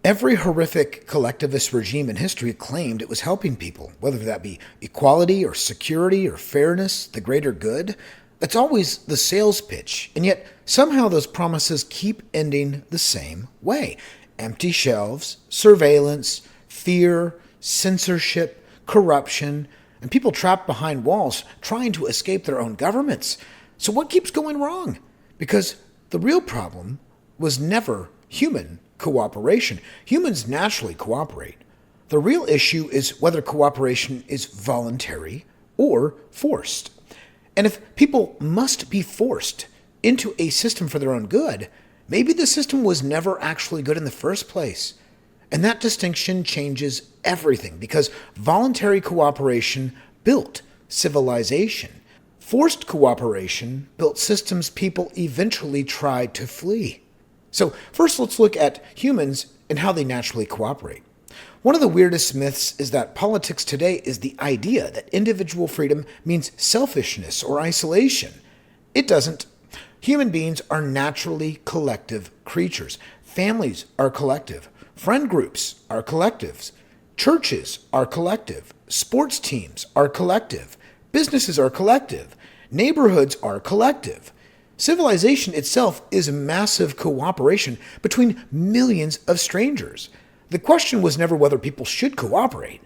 Every horrific collectivist regime in history claimed it was helping people, whether that be equality or security or fairness, the greater good. That's always the sales pitch, and yet somehow those promises keep ending the same way. Empty shelves, surveillance, fear, censorship, corruption, and people trapped behind walls trying to escape their own governments. So what keeps going wrong? Because the real problem was never human cooperation. Humans naturally cooperate. The real issue is whether cooperation is voluntary or forced. And if people must be forced into a system for their own good, maybe the system was never actually good in the first place. And that distinction changes everything because voluntary cooperation built civilization. Forced cooperation built systems people eventually tried to flee. So first let's look at humans and how they naturally cooperate. One of the weirdest myths is that politics today is the idea that individual freedom means selfishness or isolation. It doesn't. Human beings are naturally collective creatures. Families are collective. Friend groups are collectives. Churches are collective. Sports teams are collective. Businesses are collective. Neighborhoods are collective. Civilization itself is massive cooperation between millions of strangers. The question was never whether people should cooperate.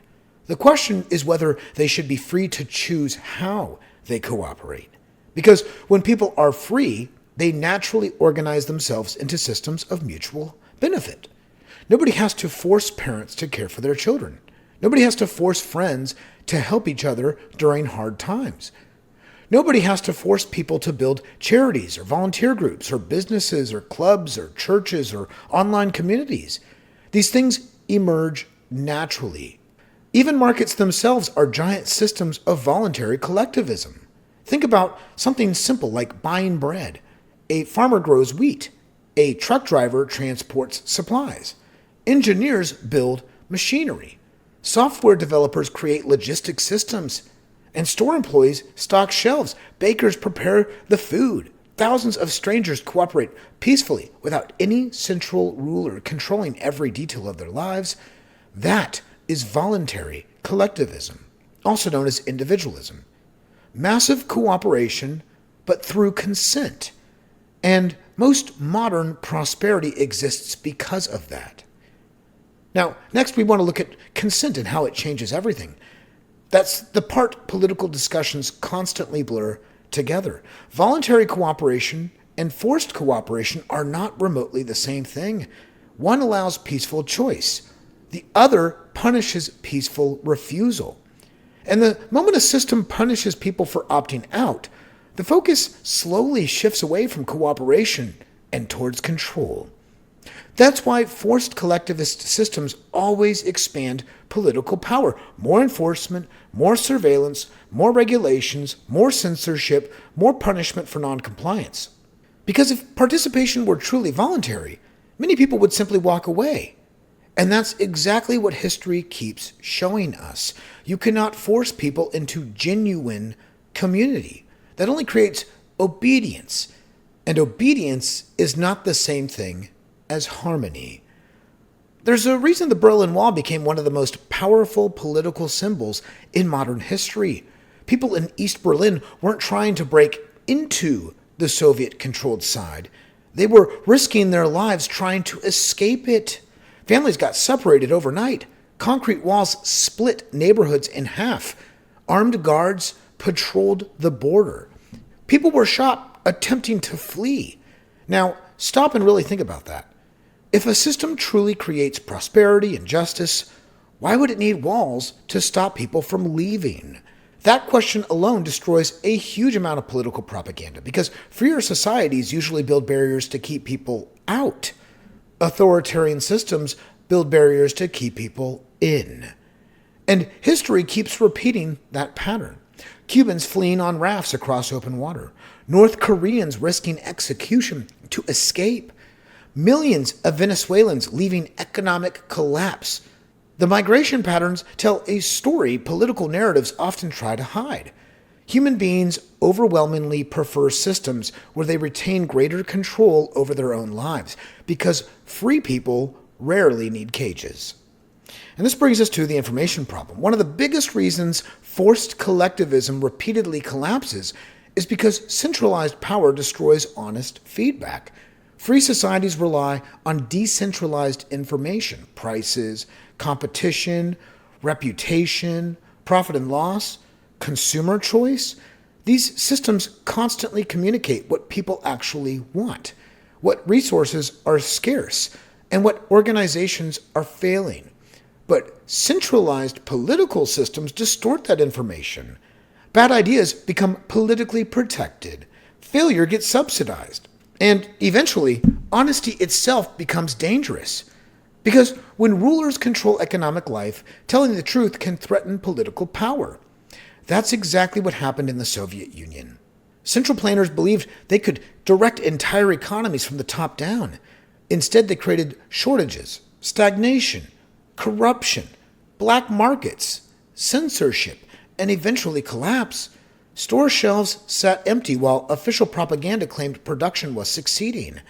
The question is whether they should be free to choose how they cooperate. Because when people are free, they naturally organize themselves into systems of mutual benefit. Nobody has to force parents to care for their children. Nobody has to force friends to help each other during hard times. Nobody has to force people to build charities or volunteer groups or businesses or clubs or churches or online communities. These things emerge naturally. Even markets themselves are giant systems of voluntary collectivism. Think about something simple like buying bread. A farmer grows wheat. A truck driver transports supplies. Engineers build machinery. Software developers create logistics systems. And store employees stock shelves. Bakers prepare the food. Thousands of strangers cooperate peacefully without any central ruler controlling every detail of their lives. That is voluntary collectivism, also known as individualism. Massive cooperation, but through consent. And most modern prosperity exists because of that. Now, next we want to look at consent and how it changes everything. That's the part political discussions constantly blur together. Voluntary cooperation and forced cooperation are not remotely the same thing. One allows peaceful choice. The other punishes peaceful refusal. And the moment a system punishes people for opting out, the focus slowly shifts away from cooperation and towards control. That's why forced collectivist systems always expand political power. More enforcement, more surveillance, more regulations, more censorship, more punishment for noncompliance. Because if participation were truly voluntary, many people would simply walk away. And that's exactly what history keeps showing us. You cannot force people into genuine community. That only creates obedience. And obedience is not the same thing as harmony. There's a reason the Berlin Wall became one of the most powerful political symbols in modern history. People in East Berlin weren't trying to break into the Soviet-controlled side. They were risking their lives trying to escape it. Families got separated overnight. Concrete walls split neighborhoods in half. Armed guards patrolled the border. People were shot attempting to flee. Now, stop and really think about that. If a system truly creates prosperity and justice, why would it need walls to stop people from leaving? That question alone destroys a huge amount of political propaganda because freer societies usually build barriers to keep people out. Authoritarian systems build barriers to keep people in. And history keeps repeating that pattern. Cubans fleeing on rafts across open water. North Koreans risking execution to escape. Millions of Venezuelans leaving economic collapse. The migration patterns tell a story political narratives often try to hide. Human beings overwhelmingly prefer systems where they retain greater control over their own lives because free people rarely need cages. And this brings us to the information problem. One of the biggest reasons forced collectivism repeatedly collapses is because centralized power destroys honest feedback. Free societies rely on decentralized information, prices, competition, reputation, profit and loss, consumer choice. These systems constantly communicate what people actually want, what resources are scarce, and what organizations are failing. But centralized political systems distort that information. Bad ideas become politically protected. Failure gets subsidized. And eventually, honesty itself becomes dangerous. Because when rulers control economic life, telling the truth can threaten political power. That's exactly what happened in the Soviet Union. Central planners believed they could direct entire economies from the top down. Instead, they created shortages, stagnation, corruption, black markets, censorship, and eventually collapse. Store shelves sat empty while official propaganda claimed production was succeeding.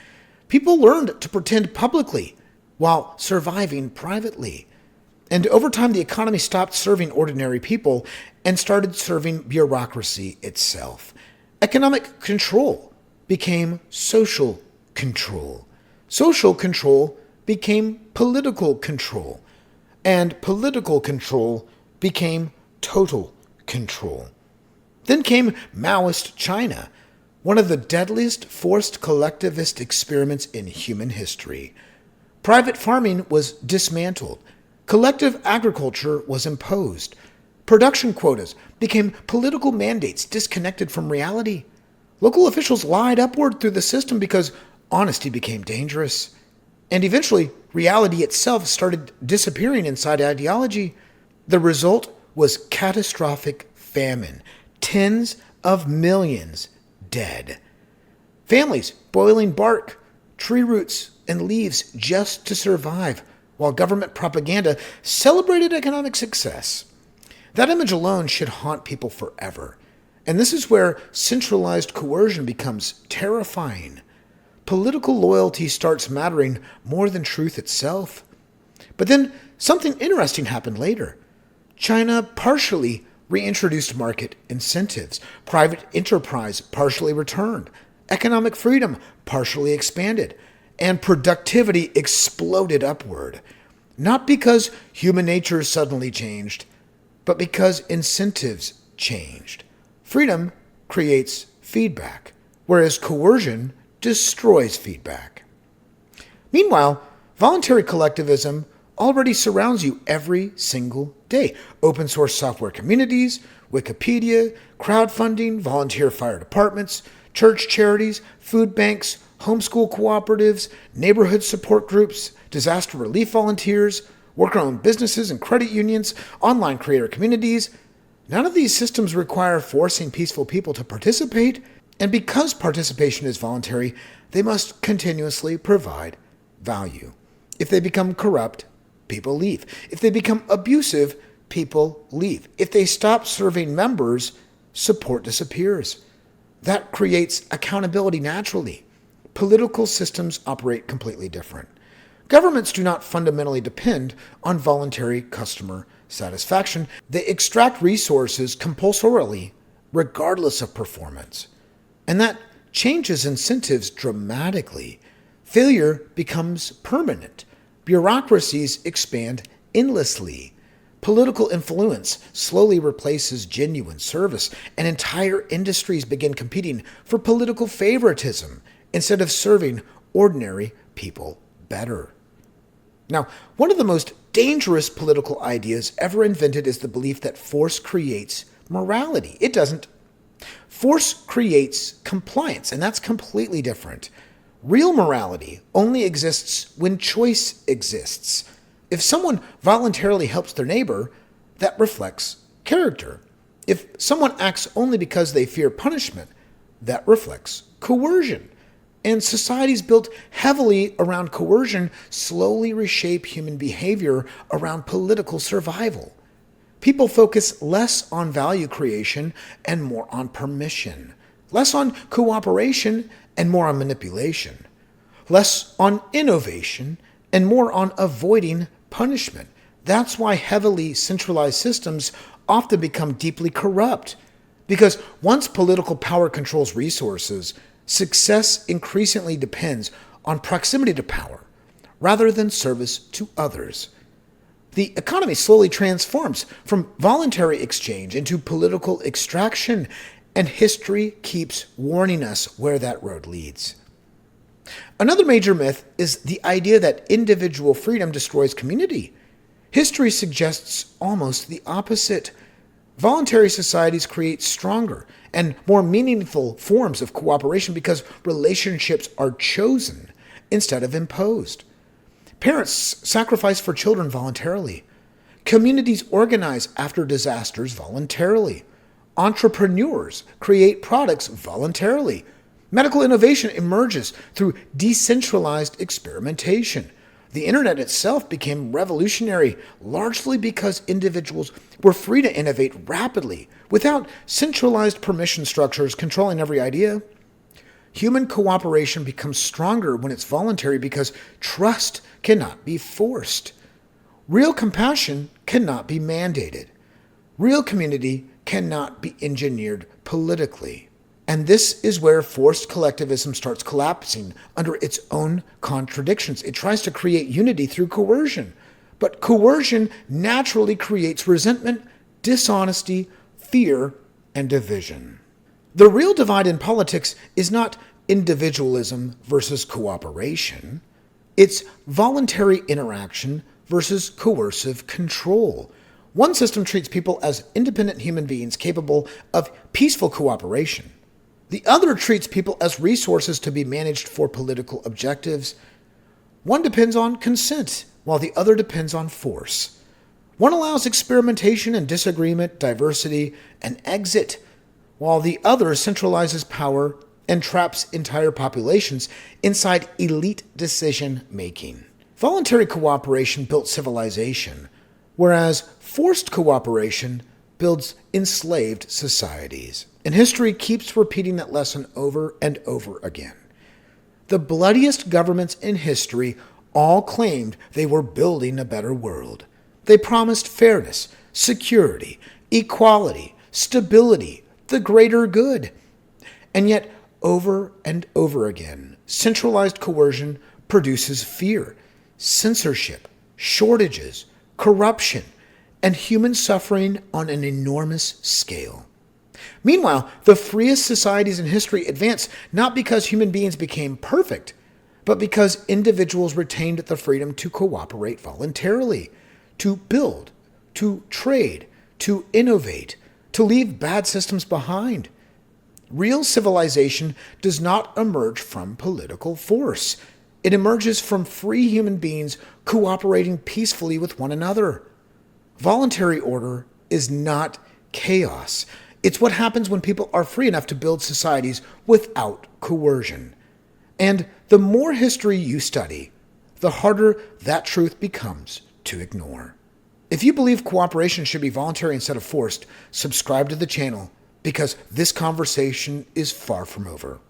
People learned to pretend publicly while surviving privately. And over time, the economy stopped serving ordinary people and started serving bureaucracy itself. Economic control became social control. Social control became political control. And political control became total control. Then came Maoist China, one of the deadliest forced collectivist experiments in human history. Private farming was dismantled. Collective agriculture was imposed. Production quotas became political mandates disconnected from reality. Local officials lied upward through the system because honesty became dangerous. And eventually, reality itself started disappearing inside ideology. The result was catastrophic famine. Tens of millions dead. Families boiling bark, tree roots, and leaves just to survive, while government propaganda celebrated economic success. That image alone should haunt people forever. And this is where centralized coercion becomes terrifying. Political loyalty starts mattering more than truth itself. But then something interesting happened later. China partially reintroduced market incentives. Private enterprise partially returned. Economic freedom partially expanded. And productivity exploded upward. Not because human nature suddenly changed, but because incentives changed. Freedom creates feedback, whereas coercion destroys feedback. Meanwhile, voluntary collectivism already surrounds you every single day. Open source software communities, Wikipedia, crowdfunding, volunteer fire departments, church charities, food banks, homeschool cooperatives, neighborhood support groups, disaster relief volunteers, worker-owned businesses and credit unions, online creator communities. None of these systems require forcing peaceful people to participate, and because participation is voluntary, they must continuously provide value. If they become corrupt, people leave. If they become abusive, people leave. If they stop serving members, support disappears. That creates accountability naturally. Political systems operate completely different. Governments do not fundamentally depend on voluntary customer satisfaction. They extract resources compulsorily, regardless of performance. And that changes incentives dramatically. Failure becomes permanent. Bureaucracies expand endlessly. Political influence slowly replaces genuine service, and entire industries begin competing for political favoritism instead of serving ordinary people better. Now, one of the most dangerous political ideas ever invented is the belief that force creates morality. It doesn't. Force creates compliance, and that's completely different. Real morality only exists when choice exists. If someone voluntarily helps their neighbor, that reflects character. If someone acts only because they fear punishment, that reflects coercion. And societies built heavily around coercion slowly reshape human behavior around political survival. People focus less on value creation and more on permission, less on cooperation and more on manipulation, less on innovation and more on avoiding punishment. That's why heavily centralized systems often become deeply corrupt. Because once political power controls resources, success increasingly depends on proximity to power rather than service to others. The economy slowly transforms from voluntary exchange into political extraction, and history keeps warning us where that road leads. Another major myth is the idea that individual freedom destroys community. History suggests almost the opposite. Voluntary societies create stronger and more meaningful forms of cooperation because relationships are chosen instead of imposed. Parents sacrifice for children voluntarily. Communities organize after disasters voluntarily. Entrepreneurs create products voluntarily. Medical innovation emerges through decentralized experimentation. The internet itself became revolutionary largely because individuals were free to innovate rapidly without centralized permission structures controlling every idea. Human cooperation becomes stronger when it's voluntary because trust cannot be forced. Real compassion cannot be mandated. Real community cannot be engineered politically. And this is where forced collectivism starts collapsing under its own contradictions. It tries to create unity through coercion. But coercion naturally creates resentment, dishonesty, fear, and division. The real divide in politics is not individualism versus cooperation. It's voluntary interaction versus coercive control. One system treats people as independent human beings capable of peaceful cooperation. The other treats people as resources to be managed for political objectives. One depends on consent, while the other depends on force. One allows experimentation and disagreement, diversity, and exit, while the other centralizes power and traps entire populations inside elite decision-making. Voluntary cooperation built civilization, whereas forced cooperation builds enslaved societies. And history keeps repeating that lesson over and over again. The bloodiest governments in history all claimed they were building a better world. They promised fairness, security, equality, stability, the greater good. And yet, over and over again, centralized coercion produces fear, censorship, shortages, corruption, and human suffering on an enormous scale. Meanwhile, the freest societies in history advanced not because human beings became perfect, but because individuals retained the freedom to cooperate voluntarily, to build, to trade, to innovate, to leave bad systems behind. Real civilization does not emerge from political force. It emerges from free human beings cooperating peacefully with one another. Voluntary order is not chaos. It's what happens when people are free enough to build societies without coercion. And the more history you study, the harder that truth becomes to ignore. If you believe cooperation should be voluntary instead of forced, subscribe to the channel because this conversation is far from over.